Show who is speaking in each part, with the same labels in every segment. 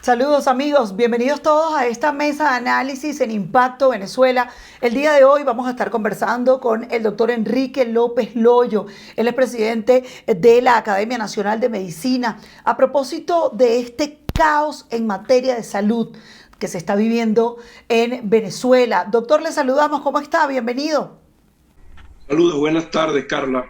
Speaker 1: Saludos amigos, bienvenidos todos a esta mesa de análisis en Impacto Venezuela. El día de hoy vamos a estar conversando con el doctor Enrique López Loyo. Él es presidente de la Academia Nacional de Medicina. A propósito de este caos en materia de salud que se está viviendo en Venezuela. Doctor, le saludamos. ¿Cómo está? Bienvenido.
Speaker 2: Saludos, buenas tardes, Carla.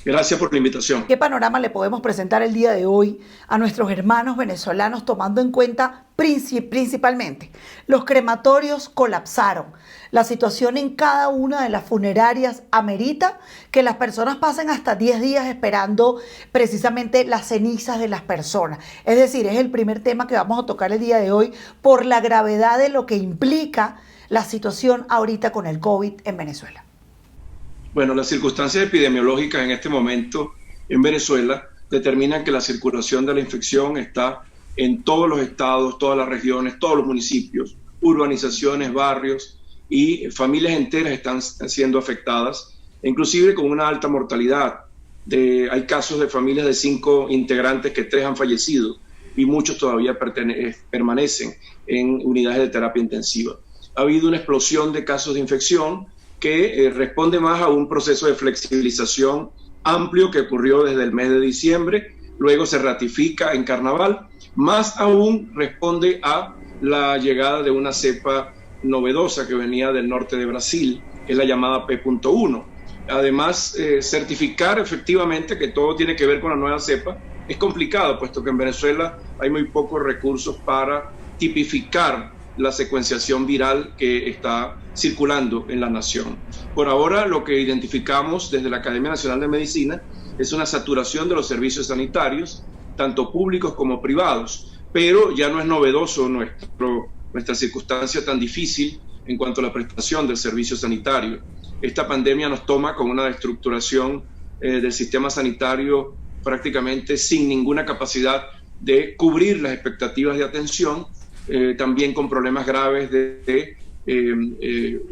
Speaker 2: Gracias por la invitación.
Speaker 1: ¿Qué panorama le podemos presentar el día de hoy a nuestros hermanos venezolanos tomando en cuenta principalmente los crematorios colapsaron? La situación en cada una de las funerarias amerita que las personas pasen hasta 10 días esperando precisamente las cenizas de las personas. Es decir, es el primer tema que vamos a tocar el día de hoy por la gravedad de lo que implica la situación ahorita con el COVID en Venezuela.
Speaker 2: Bueno, las circunstancias epidemiológicas en este momento en Venezuela determinan que la circulación de la infección está en todos los estados, todas las regiones, todos los municipios, urbanizaciones, barrios y familias enteras están siendo afectadas, inclusive con una alta mortalidad. Hay casos de familias de 5 integrantes que 3 han fallecido y muchos todavía permanecen en unidades de terapia intensiva. Ha habido una explosión de casos de infección que responde más a un proceso de flexibilización amplio que ocurrió desde el mes de diciembre, luego se ratifica en Carnaval, más aún responde a la llegada de una cepa novedosa que venía del norte de Brasil, que es la llamada P.1. Además, certificar efectivamente que todo tiene que ver con la nueva cepa es complicado, puesto que en Venezuela hay muy pocos recursos para tipificar la secuenciación viral que está circulando en la nación. Por ahora, lo que identificamos desde la Academia Nacional de Medicina es una saturación de los servicios sanitarios, tanto públicos como privados, pero ya no es novedoso nuestra circunstancia tan difícil en cuanto a la prestación del servicio sanitario. Esta pandemia nos toma con una destructuración del sistema sanitario prácticamente sin ninguna capacidad de cubrir las expectativas de atención, también con problemas graves de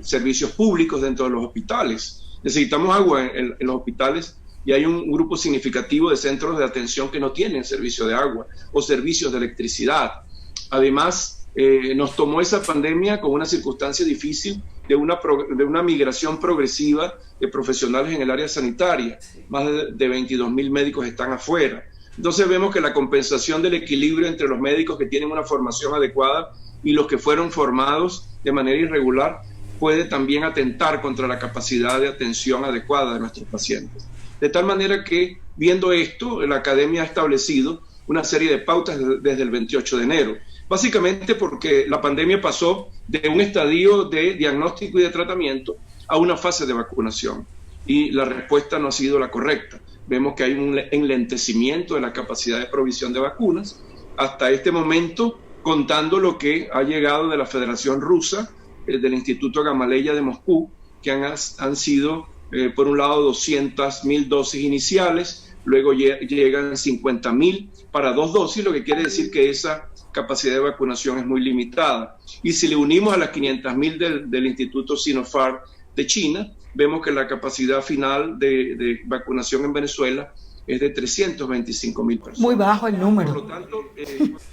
Speaker 2: servicios públicos dentro de los hospitales. Necesitamos agua en los hospitales y hay un grupo significativo de centros de atención que no tienen servicio de agua o servicios de electricidad. Además, nos tomó esa pandemia con una circunstancia difícil de una migración progresiva de profesionales en el área sanitaria. Más de 22.000 médicos están afuera. Entonces vemos que la compensación del equilibrio entre los médicos que tienen una formación adecuada y los que fueron formados de manera irregular puede también atentar contra la capacidad de atención adecuada de nuestros pacientes. De tal manera que, viendo esto, la Academia ha establecido una serie de pautas desde el 28 de enero, básicamente porque la pandemia pasó de un estadio de diagnóstico y de tratamiento a una fase de vacunación y la respuesta no ha sido la correcta. Vemos que hay un enlentecimiento de la capacidad de provisión de vacunas. Hasta este momento, contando lo que ha llegado de la Federación Rusa, del Instituto Gamaleya de Moscú, que han sido, por un lado, 200.000 dosis iniciales, luego llegan 50.000 para 2 dosis, lo que quiere decir que esa capacidad de vacunación es muy limitada. Y si le unimos a las 500.000 del Instituto Sinopharm de China, vemos que la capacidad final de vacunación en Venezuela es de 325.000 personas.
Speaker 1: Muy bajo el número.
Speaker 2: Por lo tanto,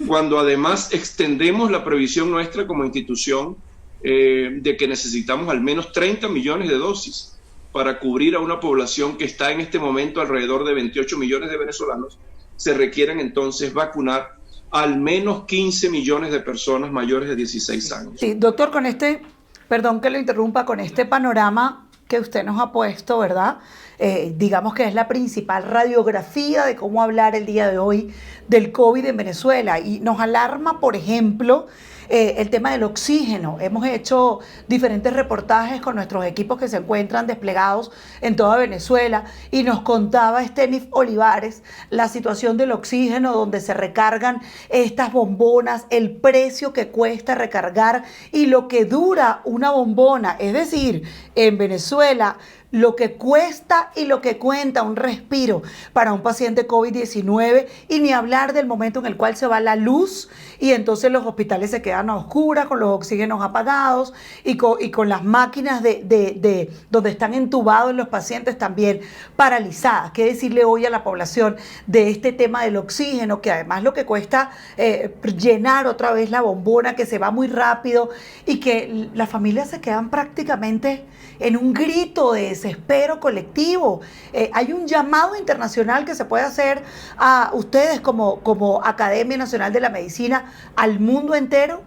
Speaker 2: cuando además extendemos la previsión nuestra como institución de que necesitamos al menos 30 millones de dosis para cubrir a una población que está en este momento alrededor de 28 millones de venezolanos, se requieren entonces vacunar al menos 15 millones de personas mayores de 16 años.
Speaker 1: Sí, doctor, perdón que lo interrumpa, con este panorama que usted nos ha puesto, ¿verdad? Digamos que es la principal radiografía de cómo hablar el día de hoy del COVID en Venezuela. Y nos alarma, por ejemplo, el tema del oxígeno. Hemos hecho diferentes reportajes con nuestros equipos que se encuentran desplegados en toda Venezuela y nos contaba Stenif Olivares la situación del oxígeno, donde se recargan estas bombonas, el precio que cuesta recargar y lo que dura una bombona. Es decir, en Venezuela lo que cuesta y lo que cuenta un respiro para un paciente COVID-19, y ni hablar del momento en el cual se va la luz y entonces los hospitales se quedan a oscuras con los oxígenos apagados y con las máquinas de donde están entubados los pacientes también paralizadas. ¿Qué decirle hoy a la población de este tema del oxígeno, que además lo que cuesta llenar otra vez la bombona, que se va muy rápido y que las familias se quedan prácticamente en un grito de desespero colectivo? Hay un llamado internacional que se puede hacer a ustedes como Academia Nacional de la Medicina al mundo entero.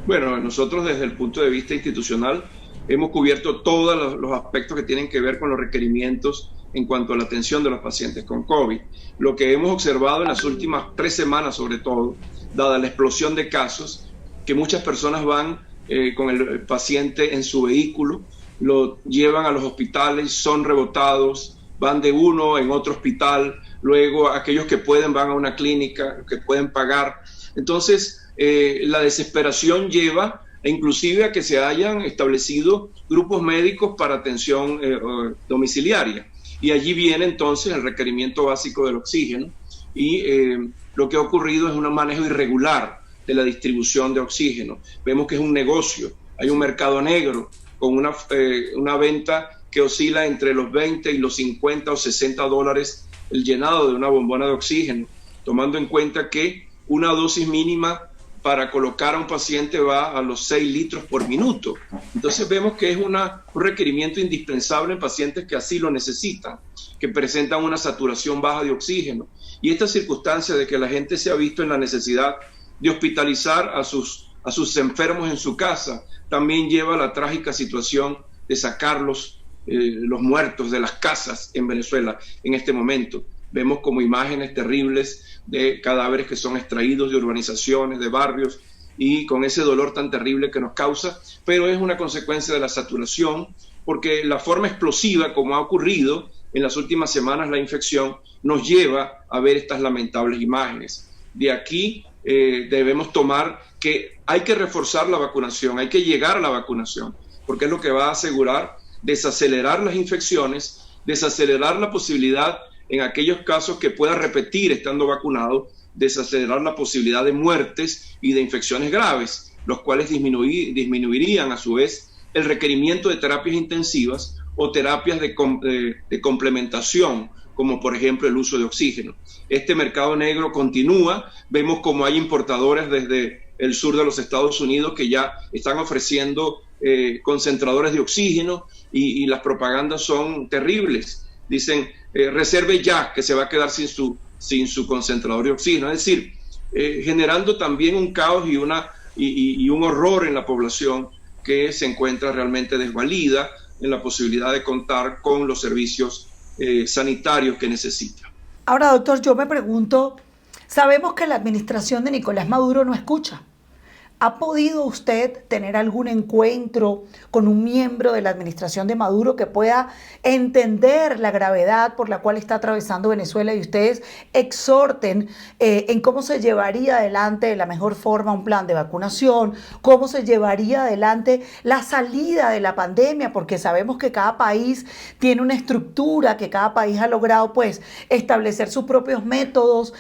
Speaker 2: Bueno, nosotros desde el punto de vista institucional hemos cubierto todos los aspectos que tienen que ver con los requerimientos en cuanto a la atención de los pacientes con COVID. Lo que hemos observado en las últimas 3 semanas, sobre todo, dada la explosión de casos, que muchas personas van con el paciente en su vehículo, lo llevan a los hospitales, son rebotados, van de uno en otro hospital, luego aquellos que pueden van a una clínica, que pueden pagar. Entonces, la desesperación lleva inclusive a que se hayan establecido grupos médicos para atención domiciliaria. Y allí viene entonces el requerimiento básico del oxígeno, y lo que ha ocurrido es un manejo irregular de la distribución de oxígeno. Vemos que es un negocio, hay un mercado negro con una venta que oscila entre los 20 y los 50 o 60 dólares el llenado de una bombona de oxígeno, tomando en cuenta que una dosis mínima para colocar a un paciente va a los 6 litros por minuto. Entonces vemos que es un requerimiento indispensable en pacientes que así lo necesitan, que presentan una saturación baja de oxígeno. Y esta circunstancia de que la gente se ha visto en la necesidad de hospitalizar a sus enfermos en su casa, también lleva a la trágica situación de sacarlos, los muertos de las casas en Venezuela en este momento. Vemos como imágenes terribles de cadáveres que son extraídos de urbanizaciones, de barrios, y con ese dolor tan terrible que nos causa, pero es una consecuencia de la saturación, porque la forma explosiva como ha ocurrido en las últimas semanas la infección nos lleva a ver estas lamentables imágenes. De aquí debemos tomar que hay que reforzar la vacunación, hay que llegar a la vacunación, porque es lo que va a asegurar desacelerar las infecciones, desacelerar la posibilidad en aquellos casos que pueda repetir estando vacunado, desacelerar la posibilidad de muertes y de infecciones graves, los cuales disminuirían a su vez el requerimiento de terapias intensivas o terapias de complementación, como por ejemplo el uso de oxígeno. Este mercado negro continúa, vemos como hay importadores desde el sur de los Estados Unidos que ya están ofreciendo concentradores de oxígeno, y las propagandas son terribles. Dicen, reserve ya, que se va a quedar sin su concentrador de oxígeno. Es decir, generando también un caos y un horror en la población que se encuentra realmente desvalida en la posibilidad de contar con los servicios sanitarios que necesita.
Speaker 1: Ahora, doctor, yo me pregunto, sabemos que la administración de Nicolás Maduro no escucha. ¿Ha podido usted tener algún encuentro con un miembro de la administración de Maduro que pueda entender la gravedad por la cual está atravesando Venezuela, y ustedes exhorten en cómo se llevaría adelante de la mejor forma un plan de vacunación, cómo se llevaría adelante la salida de la pandemia? Porque sabemos que cada país tiene una estructura, que cada país ha logrado pues establecer sus propios métodos,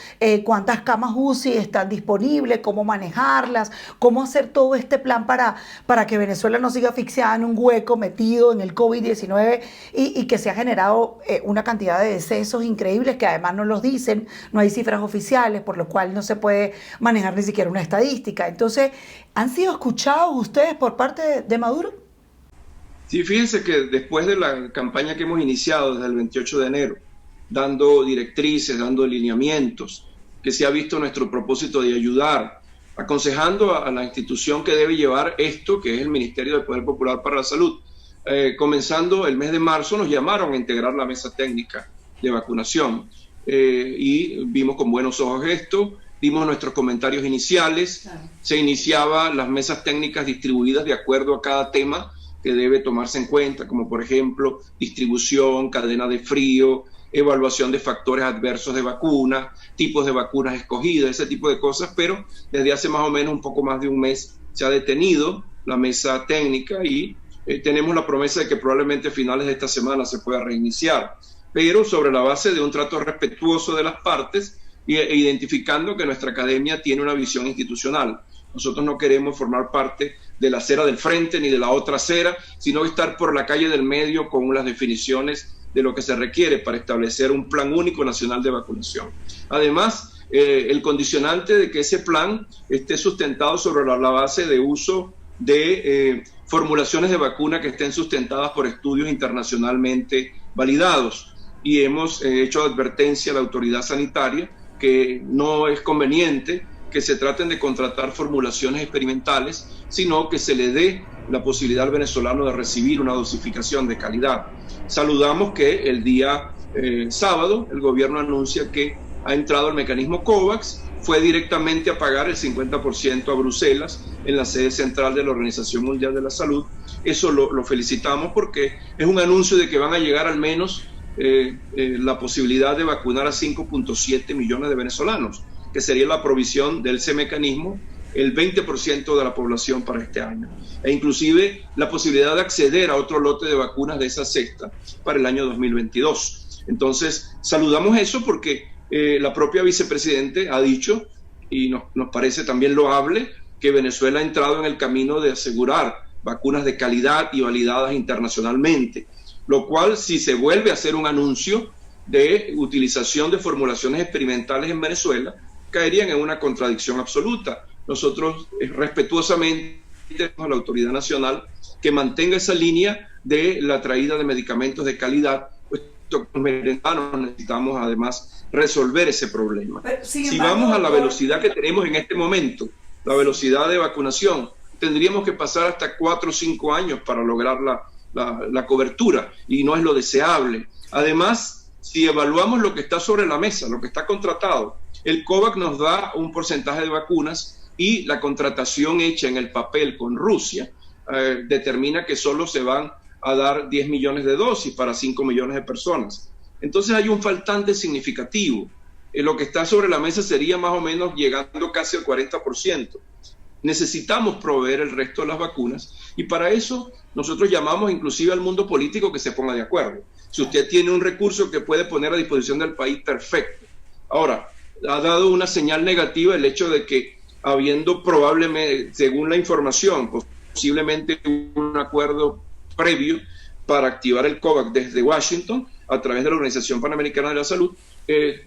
Speaker 1: cuántas camas UCI están disponibles, cómo manejarlas, cómo hacer todo este plan para que Venezuela no siga asfixiada en un hueco metido en el COVID-19 y que se ha generado una cantidad de decesos increíbles que además no los dicen, no hay cifras oficiales, por lo cual no se puede manejar ni siquiera una estadística. Entonces, ¿han sido escuchados ustedes por parte de Maduro?
Speaker 2: Sí, fíjense que después de la campaña que hemos iniciado desde el 28 de enero, dando directrices, dando lineamientos, que se ha visto nuestro propósito de ayudar, aconsejando a la institución que debe llevar esto, que es el Ministerio del Poder Popular para la Salud. Comenzando el mes de marzo nos llamaron a integrar la mesa técnica de vacunación y vimos con buenos ojos esto, dimos nuestros comentarios iniciales, se iniciaban las mesas técnicas distribuidas de acuerdo a cada tema que debe tomarse en cuenta, como por ejemplo distribución, cadena de frío, evaluación de factores adversos de vacuna, tipos de vacunas escogidas, ese tipo de cosas, pero desde hace más o menos un poco más de un mes se ha detenido la mesa técnica y tenemos la promesa de que probablemente a finales de esta semana se pueda reiniciar, pero sobre la base de un trato respetuoso de las partes e identificando que nuestra academia tiene una visión institucional. Nosotros no queremos formar parte de la acera del frente ni de la otra acera, sino estar por la calle del medio con las definiciones de lo que se requiere para establecer un plan único nacional de vacunación. Además, el condicionante de que ese plan esté sustentado sobre la base de uso de formulaciones de vacuna que estén sustentadas por estudios internacionalmente validados. Y hemos hecho advertencia a la autoridad sanitaria que no es conveniente que se traten de contratar formulaciones experimentales, sino que se le dé la posibilidad al venezolano de recibir una dosificación de calidad. Saludamos que el día sábado el gobierno anuncia que ha entrado el mecanismo COVAX, fue directamente a pagar el 50% a Bruselas, en la sede central de la Organización Mundial de la Salud. Eso lo felicitamos porque es un anuncio de que van a llegar al menos la posibilidad de vacunar a 5.7 millones de venezolanos, que sería la provisión de ese mecanismo, el 20% de la población para este año, e inclusive la posibilidad de acceder a otro lote de vacunas de esa cesta para el año 2022. Entonces, saludamos eso porque la propia vicepresidente ha dicho, y nos parece también loable, que Venezuela ha entrado en el camino de asegurar vacunas de calidad y validadas internacionalmente, lo cual, si se vuelve a hacer un anuncio de utilización de formulaciones experimentales en Venezuela, caerían en una contradicción absoluta. Nosotros respetuosamente a la autoridad nacional que mantenga esa línea de la traída de medicamentos de calidad, puesto que los venezolanos necesitamos además resolver ese problema. Si vamos a la velocidad que tenemos en este momento, la velocidad de vacunación, tendríamos que pasar hasta 4 o 5 años para lograr la cobertura, y no es lo deseable. Además, si evaluamos lo que está sobre la mesa, lo que está contratado, el COVAX nos da un porcentaje de vacunas y la contratación hecha en el papel con Rusia determina que solo se van a dar 10 millones de dosis para 5 millones de personas. Entonces hay un faltante significativo. Lo que está sobre la mesa sería más o menos llegando casi al 40%. Necesitamos proveer el resto de las vacunas y para eso nosotros llamamos inclusive al mundo político que se ponga de acuerdo. Si usted tiene un recurso que puede poner a disposición del país, perfecto. Ahora, ha dado una señal negativa el hecho de que habiendo probablemente, según la información, posiblemente un acuerdo previo para activar el COVAX desde Washington a través de la Organización Panamericana de la Salud,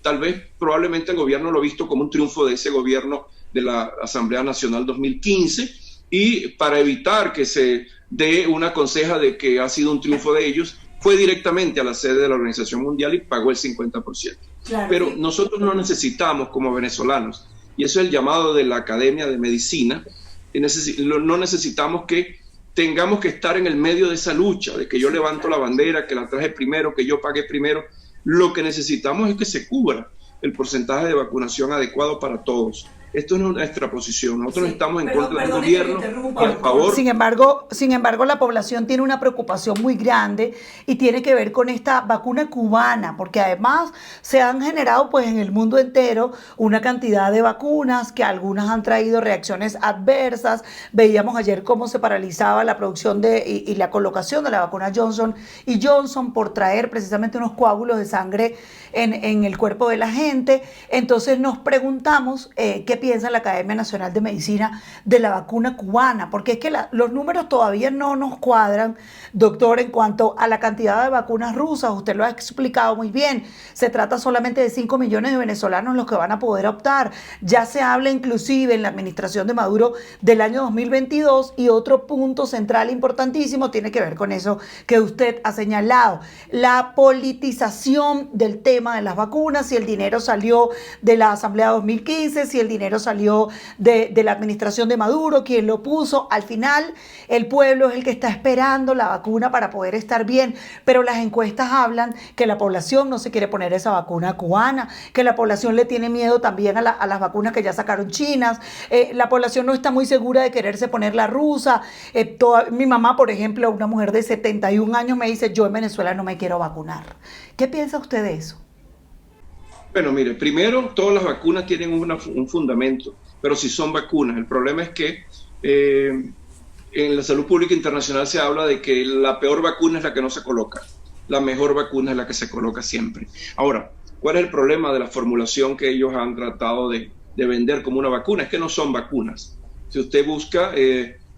Speaker 2: tal vez probablemente el gobierno lo ha visto como un triunfo de ese gobierno de la Asamblea Nacional 2015, y para evitar que se dé una conseja de que ha sido un triunfo de ellos, fue directamente a la sede de la Organización Mundial y pagó el 50%. Claro. Pero nosotros no necesitamos como venezolanos, y eso es el llamado de la Academia de Medicina, no necesitamos que tengamos que estar en el medio de esa lucha, de que yo levanto la bandera, que la traje primero, que yo pague primero. Lo que necesitamos es que se cubra el porcentaje de vacunación adecuado para todos. Esto no es nuestra posición. Nosotros estamos en contra del gobierno y a favor.
Speaker 1: Sin embargo, la población tiene una preocupación muy grande y tiene que ver con esta vacuna cubana, porque además se han generado pues en el mundo entero una cantidad de vacunas que algunas han traído reacciones adversas. Veíamos ayer cómo se paralizaba la producción y la colocación de la vacuna Johnson & Johnson por traer precisamente unos coágulos de sangre en el cuerpo de la gente. Entonces nos preguntamos qué piensa la Academia Nacional de Medicina de la vacuna cubana, porque es que los números todavía no nos cuadran, doctor, en cuanto a la cantidad de vacunas rusas. Usted lo ha explicado muy bien, se trata solamente de 5 millones de venezolanos los que van a poder optar. Ya se habla inclusive en la administración de Maduro del año 2022, y otro punto central importantísimo tiene que ver con eso que usted ha señalado, la politización del tema de las vacunas, si el dinero salió de la Asamblea 2015, si el dinero salió de la administración de Maduro, quien lo puso. Al final el pueblo es el que está esperando la vacuna para poder estar bien, pero las encuestas hablan que la población no se quiere poner esa vacuna cubana, que la población le tiene miedo también a las vacunas que ya sacaron chinas, la población no está muy segura de quererse poner la rusa. Mi mamá, por ejemplo, una mujer de 71 años, me dice: yo en Venezuela no me quiero vacunar. ¿Qué piensa usted de eso?
Speaker 2: Bueno, mire, primero, todas las vacunas tienen un fundamento, pero si son vacunas. El problema es que en la salud pública internacional se habla de que la peor vacuna es la que no se coloca, la mejor vacuna es la que se coloca siempre. Ahora, ¿cuál es el problema de la formulación que ellos han tratado de vender como una vacuna? Es que no son vacunas. Si usted busca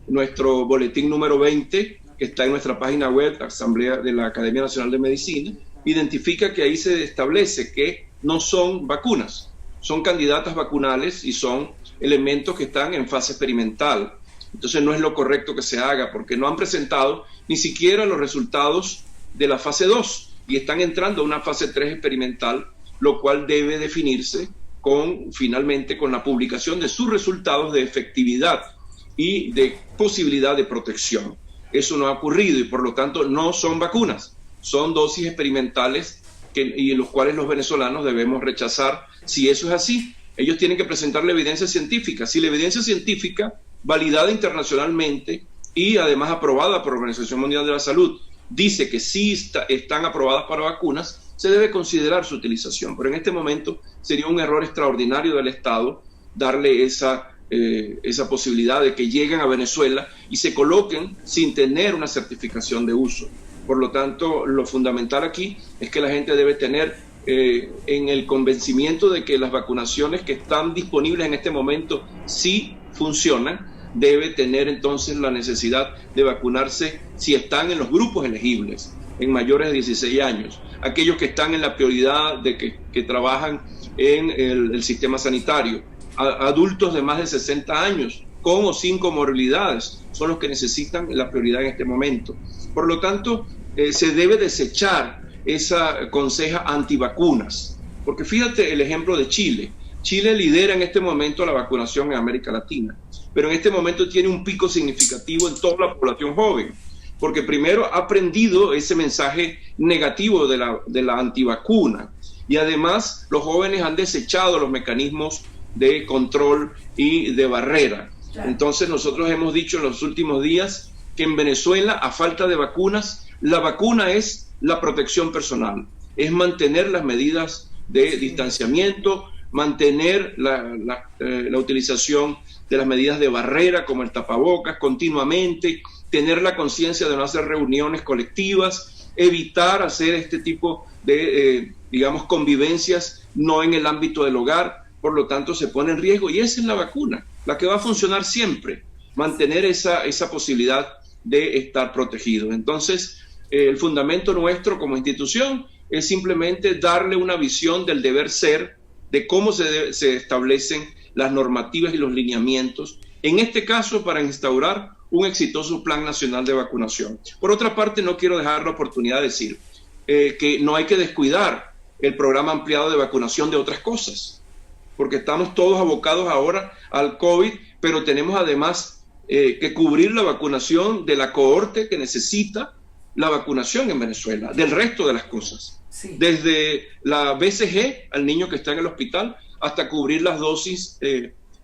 Speaker 2: nuestro boletín número 20, que está en nuestra página web, la Asamblea de la Academia Nacional de Medicina, identifica que ahí se establece que no son vacunas, son candidatas vacunales y son elementos que están en fase experimental. Entonces no es lo correcto que se haga porque no han presentado ni siquiera los resultados de la fase 2 y están entrando a una fase 3 experimental, lo cual debe definirse finalmente con la publicación de sus resultados de efectividad y de posibilidad de protección. Eso no ha ocurrido y por lo tanto no son vacunas, son dosis experimentales y los cuales los venezolanos debemos rechazar. Si eso es así, ellos tienen que presentar la evidencia científica. Si la evidencia científica validada internacionalmente y además aprobada por la Organización Mundial de la Salud dice que sí están aprobadas para vacunas, se debe considerar su utilización. Pero en este momento sería un error extraordinario del Estado darle esa posibilidad de que lleguen a Venezuela y se coloquen sin tener una certificación de uso. Por lo tanto, lo fundamental aquí es que la gente debe tener en el convencimiento de que las vacunaciones que están disponibles en este momento sí funcionan, debe tener entonces la necesidad de vacunarse si están en los grupos elegibles, en mayores de 16 años, aquellos que están en la prioridad de que trabajan en el sistema sanitario, adultos de más de 60 años, con o sin comorbilidades, son los que necesitan la prioridad en este momento. Por lo tanto, se debe desechar esa conseja antivacunas, porque fíjate el ejemplo de Chile. Chile lidera en este momento la vacunación en América Latina, pero en este momento tiene un pico significativo en toda la población joven, porque primero ha aprendido ese mensaje negativo de la antivacuna y además los jóvenes han desechado los mecanismos de control y de barrera. Entonces nosotros hemos dicho en los últimos días que en Venezuela, a falta de vacunas, la vacuna es la protección personal, es mantener las medidas de distanciamiento, mantener la utilización de las medidas de barrera como el tapabocas continuamente, tener la conciencia de no hacer reuniones colectivas, evitar hacer este tipo de, convivencias no en el ámbito del hogar, por lo tanto se pone en riesgo y esa es la vacuna, la que va a funcionar siempre, mantener esa posibilidad de estar protegido. Entonces, el fundamento nuestro como institución es simplemente darle una visión del deber ser, de cómo se establecen las normativas y los lineamientos, en este caso para instaurar un exitoso plan nacional de vacunación. Por otra parte, no quiero dejar la oportunidad de decir que no hay que descuidar el programa ampliado de vacunación de otras cosas, porque estamos todos abocados ahora al COVID, pero tenemos además que cubrir la vacunación de la cohorte que necesita la vacunación en Venezuela, del resto de las cosas. Sí. Desde la BCG al niño que está en el hospital hasta cubrir las dosis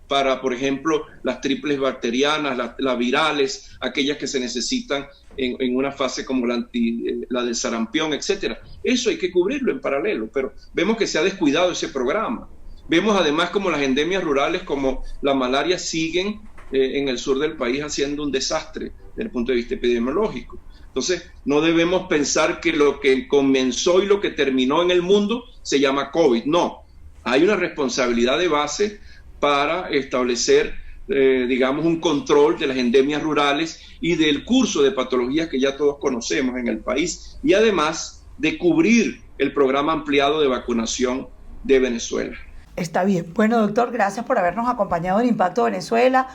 Speaker 2: para, por ejemplo, las triples bacterianas, las virales, aquellas que se necesitan en una fase como la del sarampión, etcétera. Eso hay que cubrirlo en paralelo, pero vemos que se ha descuidado ese programa. Vemos además como las endemias rurales como la malaria siguen en el sur del país haciendo un desastre desde el punto de vista epidemiológico. Entonces, no debemos pensar que lo que comenzó y lo que terminó en el mundo se llama COVID. No, hay una responsabilidad de base para establecer, un control de las endemias rurales y del curso de patologías que ya todos conocemos en el país y además de cubrir el programa ampliado de vacunación de Venezuela.
Speaker 1: Está bien. Bueno, doctor, gracias por habernos acompañado en Impacto Venezuela.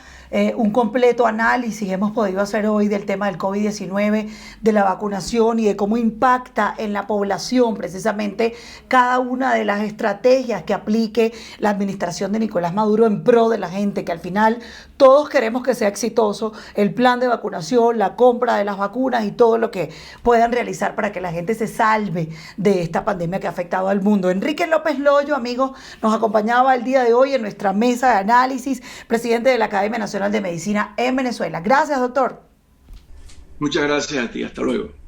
Speaker 1: Un completo análisis hemos podido hacer hoy del tema del COVID-19, de la vacunación y de cómo impacta en la población precisamente cada una de las estrategias que aplique la administración de Nicolás Maduro en pro de la gente, que al final todos queremos que sea exitoso el plan de vacunación, la compra de las vacunas y todo lo que puedan realizar para que la gente se salve de esta pandemia que ha afectado al mundo. Enrique López Loyo, amigos, nos acompañaba el día de hoy en nuestra mesa de análisis, presidente de la Academia Nacional de Medicina en Venezuela. Gracias, doctor.
Speaker 2: Muchas gracias a ti. Hasta luego.